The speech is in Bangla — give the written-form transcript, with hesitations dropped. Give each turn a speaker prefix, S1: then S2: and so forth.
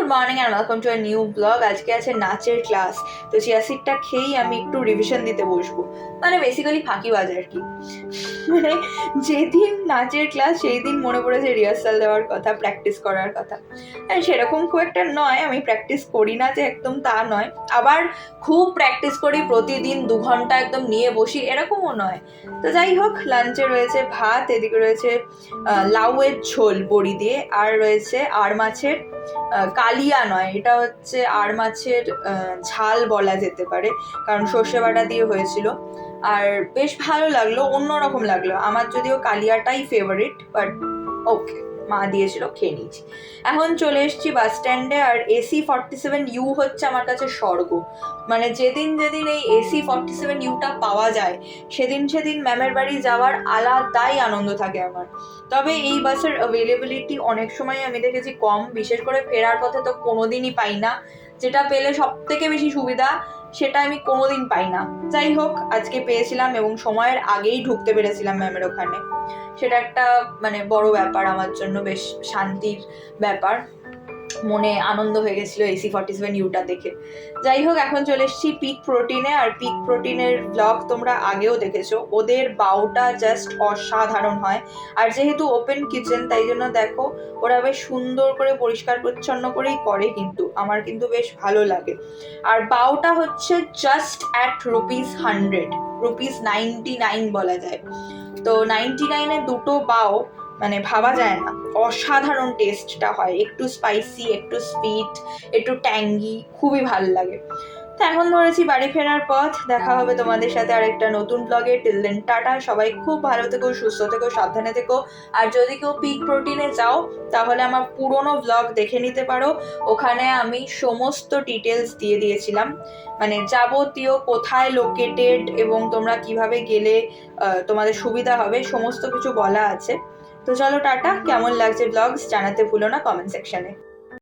S1: Good morning and welcome to a new blog. আজকে আছে নাচের ক্লাস, তো চিয়া সিডটা খেয়েই আমি একটু রিভিশন দিতে বসবো, মানে বেসিক্যালি ফাঁকি বাজ আর কি। মানে যেদিন নাচের ক্লাস সেই দিন মনে পড়েছে রিহার্সাল দেওয়ার কথা, প্র্যাকটিস করার কথা। হ্যাঁ, সেরকম খুব একটা নয়, আমি প্র্যাকটিস করি না যে একদম তা নয়, আবার খুব প্র্যাকটিস করি প্রতিদিন 2 ঘন্টা একদম নিয়ে বসি এরকমও নয়। তো যাই হোক, লাঞ্চে রয়েছে ভাত, এদিকে রয়েছে লাউয়ের ঝোল বড়ি দিয়ে, আর রয়েছে আর মাছের কালিয়া নয়, এটা হচ্ছে আর মাছের ঝাল বলা যেতে পারে, কারণ সর্ষে বাটা দিয়ে হয়েছিল। আর বেশ ভালো লাগলো, অন্যরকম লাগলো। আমার যদিও কালিয়াটাই ফেভারিট, বাট ওকে, মা দিয়েছিল, খেয়ে নিয়েছি। এখন চলে এসেছি বাস স্ট্যান্ডে, আর AC47U হচ্ছে আমার কাছে স্বর্গ। মানে যেদিন যেদিন এই AC47Uটা পাওয়া যায় সেদিন সেদিন ম্যামের বাড়ি যাওয়ার আলাদাই আনন্দ থাকে আমার। তবে এই বাসের অ্যাভেলেবিলিটি অনেক সময় আমি দেখেছি কম, বিশেষ করে ফেরার পথে তো কোনোদিনই পাই না। যেটা পেলে সব থেকে বেশি সুবিধা সেটা আমি কোনোদিন পাই না। যাই হোক, আজকে পেয়েছিলাম এবং সময়ের আগেই ঢুকতে পেরেছিলাম ম্যামের ওখানে। সেটা একটা মানে বড় ব্যাপার আমার জন্য, বেশ শান্তির ব্যাপার, মনে আনন্দ হয়ে গেছিলো AC47Uটা দেখে। যাই হোক, এখন চলে এসেছি পিক প্রোটিনে, আর পিক প্রোটিনের ব্লগ তোমরা আগেও দেখেছো। ওদের বাউটা জাস্ট অসাধারণ হয়, আর যেহেতু ওপেন কিচেন তাই জন্য দেখো ওরা বেশ সুন্দর করে পরিষ্কার পরিচ্ছন্ন করেই করে, কিন্তু আমার কিন্তু বেশ ভালো লাগে। আর বাউটা হচ্ছে জাস্ট অ্যাট ₹100, ₹99 বলা যায়। তো 99-এ দুটো বাও মানে ভাবা যায় না, অসাধারণ টেস্টটা হয়, একটু স্পাইসি, একটু সুইট, একটু ট্যাঙ্গি, খুবই ভালো লাগে। তো এখন ধরেছি বাড়ি ফেরার পথ। দেখা হবে তোমাদের সাথে আরেকটা নতুন ব্লগে। টিল দেন টাটা, সবাই খুব ভালো থেকো, সুস্থ থেকো, সাবধানে থেকো। আর যদি কেউ পিক প্রোটিনে যাও তাহলে আমার পুরোনো ব্লগ দেখে নিতে পারো, ওখানে আমি সমস্ত ডিটেলস দিয়ে দিয়েছিলাম, মানে যাবতীয় কোথায় লোকেটেড এবং তোমরা কিভাবে গেলে তোমাদের সুবিধা হবে সমস্ত কিছু বলা আছে। তো চলো টাটা, কেমন লাগছে ব্লগস জানাতে ভুলো না কমেন্ট সেকশনে।